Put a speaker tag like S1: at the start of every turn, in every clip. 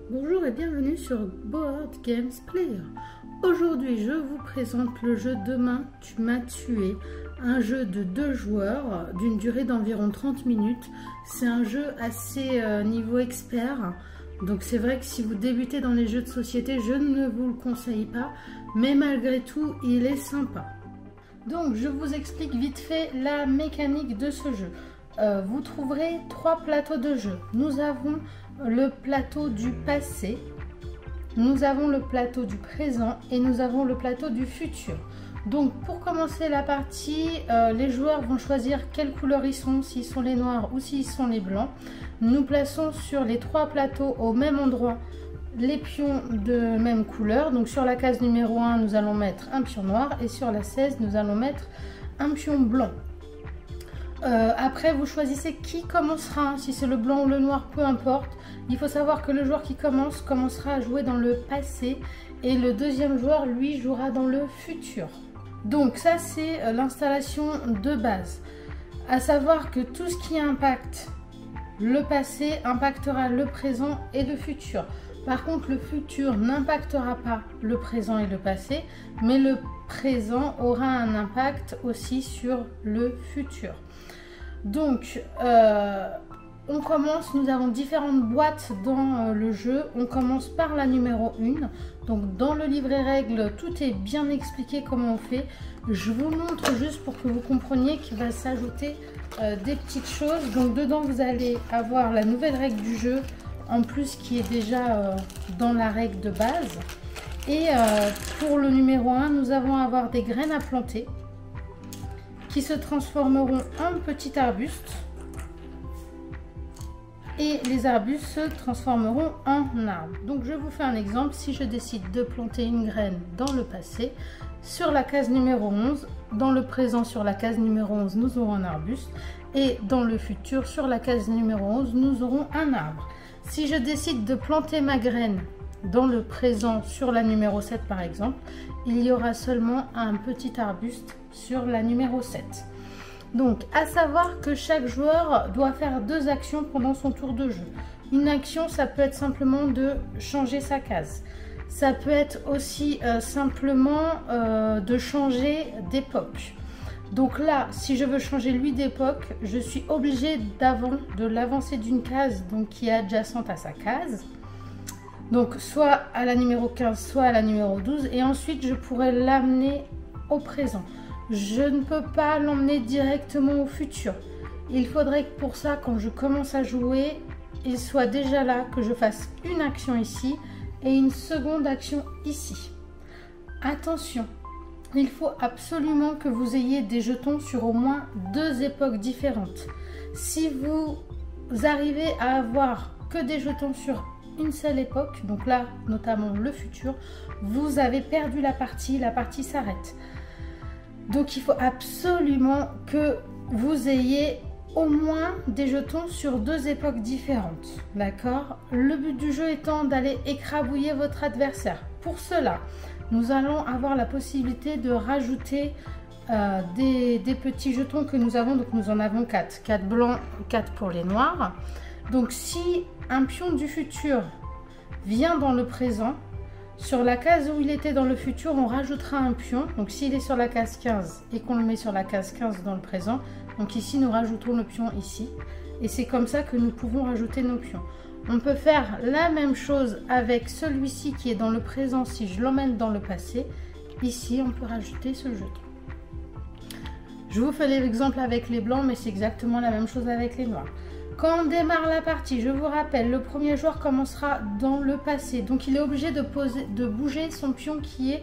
S1: Bonjour et bienvenue sur Board Games Player. Aujourd'hui je vous présente le jeu Demain tu m'as tué, un jeu de 2 joueurs d'une durée d'environ 30 minutes. C'est un jeu assez niveau expert, donc c'est vrai que si vous débutez dans les jeux de société je ne vous le conseille pas, mais malgré tout il est sympa. Donc je vous explique vite fait la mécanique de ce jeu. Vous trouverez 3 plateaux de jeu. Nous avons le plateau du passé, nous avons le plateau du présent et nous avons le plateau du futur. Donc pour commencer la partie, les joueurs vont choisir quelle couleur ils sont, s'ils sont les noirs ou s'ils sont les blancs. Nous plaçons sur les 3 plateaux au même endroit les pions de même couleur. Donc sur la case numéro 1 nous allons mettre un pion noir et sur la 16 nous allons mettre un pion blanc. Après vous choisissez qui commencera, si c'est le blanc ou le noir, peu importe. Il faut savoir que le joueur qui commencera à jouer dans le passé et le deuxième joueur lui jouera dans le futur. Donc ça c'est l'installation de base. À savoir que tout ce qui impacte le passé impactera le présent et le futur. Par contre le futur n'impactera pas le présent et le passé, mais le présent aura un impact aussi sur le futur. Donc on commence, nous avons différentes boîtes dans le jeu. On commence par la numéro 1. Donc dans le livret règles, tout est bien expliqué comment on fait. Je vous montre juste pour que vous compreniez qu'il va s'ajouter des petites choses. Donc dedans vous allez avoir la nouvelle règle du jeu, en plus qui est déjà dans la règle de base. Et pour le numéro 1, nous allons avoir des graines à planter qui se transformeront en petits arbustes. Et les arbustes se transformeront en arbres. Donc je vous fais un exemple. Si je décide de planter une graine dans le passé, sur la case numéro 11, dans le présent sur la case numéro 11, nous aurons un arbuste. Et dans le futur, sur la case numéro 11, nous aurons un arbre. Si je décide de planter ma graine dans le présent sur la numéro 7 par exemple, il y aura seulement un petit arbuste sur la numéro 7. Donc à savoir que chaque joueur doit faire 2 actions pendant son tour de jeu. Une action, ça peut être simplement de changer sa case. Ça peut être aussi simplement de changer d'époque. Donc là, si je veux changer lui d'époque, je suis obligée de l'avancer d'une case donc, qui est adjacente à sa case. Donc soit à la numéro 15, soit à la numéro 12. Et ensuite, je pourrais l'amener au présent. Je ne peux pas l'emmener directement au futur. Il faudrait que pour ça, quand je commence à jouer, il soit déjà là, que je fasse une action ici et une seconde action ici. Attention, il faut absolument que vous ayez des jetons sur au moins 2 époques différentes. Si vous arrivez à avoir que des jetons sur une seule époque, donc là notamment le futur, vous avez perdu la partie s'arrête. Donc il faut absolument que vous ayez au moins des jetons sur 2 époques différentes, d'accord? Le but du jeu étant d'aller écrabouiller votre adversaire. Pour cela, nous allons avoir la possibilité de rajouter des petits jetons que nous avons. Donc nous en avons 4. 4 blancs, 4 pour les noirs. Donc si un pion du futur vient dans le présent, sur la case où il était dans le futur, on rajoutera un pion. Donc s'il est sur la case 15 et qu'on le met sur la case 15 dans le présent, donc ici nous rajoutons le pion ici. Et c'est comme ça que nous pouvons rajouter nos pions. On peut faire la même chose avec celui-ci qui est dans le présent si je l'emmène dans le passé. Ici on peut rajouter ce jeton. Je vous fais l'exemple avec les blancs, mais c'est exactement la même chose avec les noirs. Quand on démarre la partie, je vous rappelle, le premier joueur commencera dans le passé. Donc il est obligé de bouger son pion qui est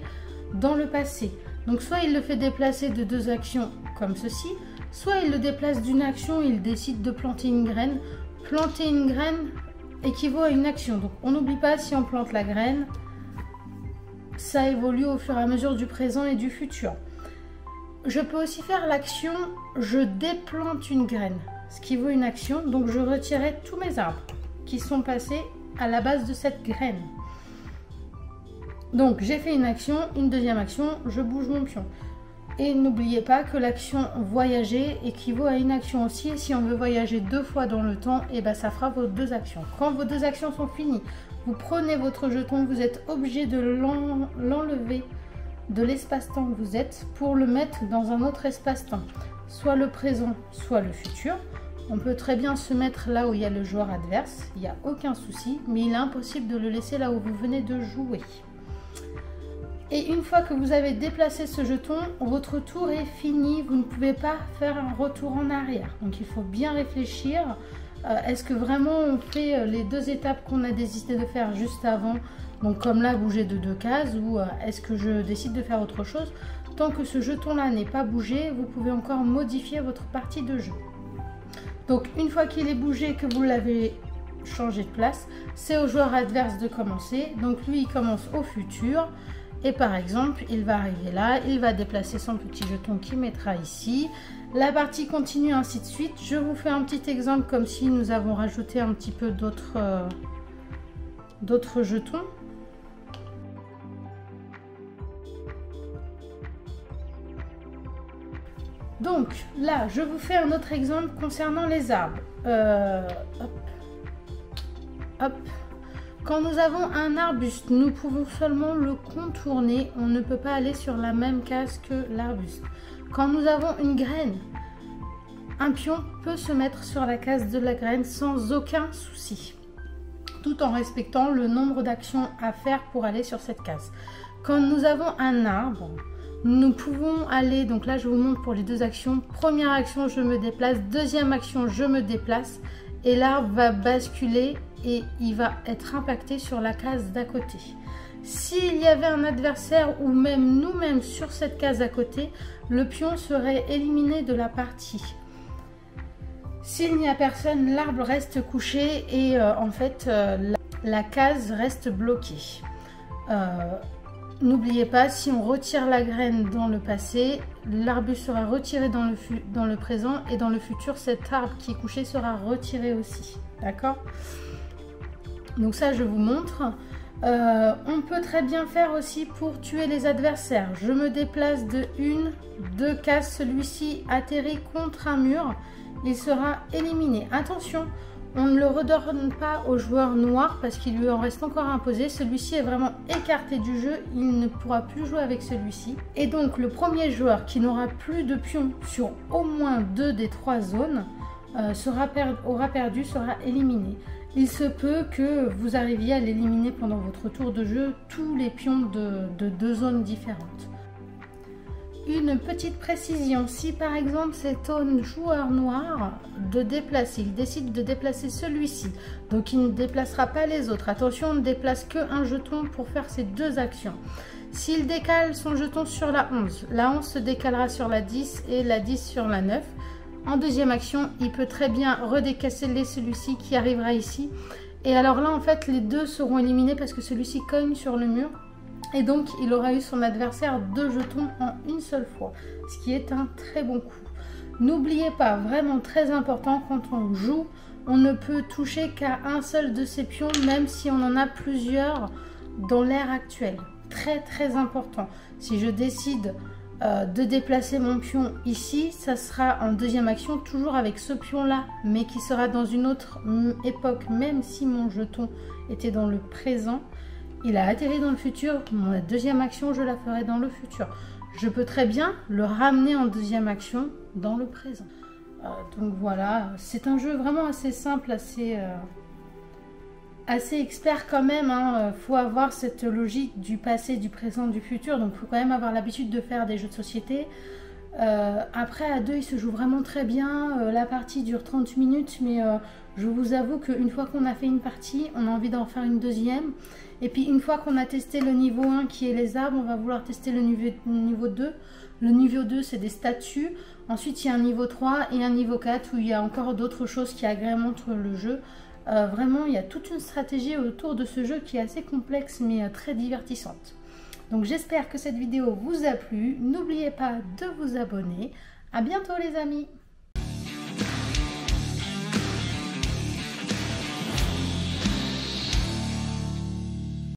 S1: dans le passé. Donc soit il le fait déplacer de 2 actions comme ceci, soit il le déplace d'une action, il décide de planter une graine. Planter une graine équivaut à une action. Donc on n'oublie pas, si on plante la graine, ça évolue au fur et à mesure du présent et du futur. Je peux aussi faire l'action, je déplante une graine, ce qui vaut une action, donc je retirerai tous mes arbres qui sont passés à la base de cette graine. Donc j'ai fait une action, une deuxième action, je bouge mon pion. Et n'oubliez pas que l'action voyager équivaut à une action aussi. Et si on veut voyager 2 fois dans le temps, et ben ça fera vos 2 actions. Quand vos 2 actions sont finies, vous prenez votre jeton, vous êtes obligé de l'enlever de l'espace-temps que vous êtes pour le mettre dans un autre espace-temps, soit le présent, soit le futur. On peut très bien se mettre là où il y a le joueur adverse, il n'y a aucun souci, mais il est impossible de le laisser là où vous venez de jouer. Et une fois que vous avez déplacé ce jeton, votre tour est fini, vous ne pouvez pas faire un retour en arrière. Donc il faut bien réfléchir, est-ce que vraiment on fait les 2 étapes qu'on a décidé de faire juste avant, donc comme là bouger de 2 cases, ou est-ce que je décide de faire autre chose? Tant que ce jeton là n'est pas bougé, vous pouvez encore modifier votre partie de jeu. Donc une fois qu'il est bougé, que vous l'avez changé de place, c'est au joueur adverse de commencer. Donc lui il commence au futur. Et par exemple, il va arriver là, il va déplacer son petit jeton qu'il mettra ici. La partie continue, ainsi de suite. Je vous fais un petit exemple comme si nous avons rajouté un petit peu d'autres jetons. Donc là, je vous fais un autre exemple concernant les arbres. Hop. Hop. Quand nous avons un arbuste, nous pouvons seulement le contourner. On ne peut pas aller sur la même case que l'arbuste. Quand nous avons une graine, un pion peut se mettre sur la case de la graine sans aucun souci, tout en respectant le nombre d'actions à faire pour aller sur cette case. Quand nous avons un arbre, nous pouvons aller, donc là je vous montre pour les 2 actions. Première action, je me déplace. Deuxième action, je me déplace. Et l'arbre va basculer et il va être impacté sur la case d'à côté. S'il y avait un adversaire ou même nous-mêmes sur cette case à côté, le pion serait éliminé de la partie. S'il n'y a personne, l'arbre reste couché et en fait la case reste bloquée. N'oubliez pas, si on retire la graine dans le passé, l'arbuste sera retiré dans le présent et dans le futur, cet arbre qui est couché sera retiré aussi. D'accord? Donc ça, je vous montre. On peut très bien faire aussi pour tuer les adversaires. Je me déplace de 2 cases. Celui-ci atterrit contre un mur. Il sera éliminé. Attention! On ne le redonne pas au joueur noir parce qu'il lui en reste encore imposé. Celui-ci est vraiment écarté du jeu. Il ne pourra plus jouer avec celui-ci. Et donc le premier joueur qui n'aura plus de pions sur au moins 2 des 3 zones aura perdu, sera éliminé. Il se peut que vous arriviez à l'éliminer pendant votre tour de jeu tous les pions de 2 zones différentes. Une petite précision, si par exemple c'est au joueur noir de déplacer, il décide de déplacer celui-ci, donc il ne déplacera pas les autres. Attention, on ne déplace qu'un jeton pour faire ces 2 actions. S'il décale son jeton sur la 11 se décalera sur la 10 et la 10 sur la 9. En deuxième action, il peut très bien redécaler celui-ci qui arrivera ici. Et alors là, en fait, les 2 seront éliminés parce que celui-ci cogne sur le mur. Et donc, il aura eu son adversaire 2 jetons en une seule fois, ce qui est un très bon coup. N'oubliez pas, vraiment très important, quand on joue, on ne peut toucher qu'à un seul de ces pions, même si on en a plusieurs dans l'ère actuelle. Très très important. Si je décide de déplacer mon pion ici, ça sera en deuxième action, toujours avec ce pion-là, mais qui sera dans une autre époque, même si mon jeton était dans le présent. Il a atterri dans le futur, ma deuxième action, je la ferai dans le futur. Je peux très bien le ramener en deuxième action dans le présent. Donc voilà, c'est un jeu vraiment assez simple, assez expert quand même. Faut avoir cette logique du passé, du présent, du futur. Donc il faut quand même avoir l'habitude de faire des jeux de société. Après à 2 il se joue vraiment très bien. La partie dure 30 minutes, mais je vous avoue qu'une fois qu'on a fait une partie, on a envie d'en faire une deuxième. Et puis une fois qu'on a testé le niveau 1 qui est les arbres, on va vouloir tester le niveau 2. Le niveau 2 c'est des statues. Ensuite il y a un niveau 3 et un niveau 4 où il y a encore d'autres choses qui agrémentent le jeu. Vraiment il y a toute une stratégie autour de ce jeu qui est assez complexe mais très divertissante. Donc j'espère que cette vidéo vous a plu. N'oubliez pas de vous abonner. À bientôt les amis.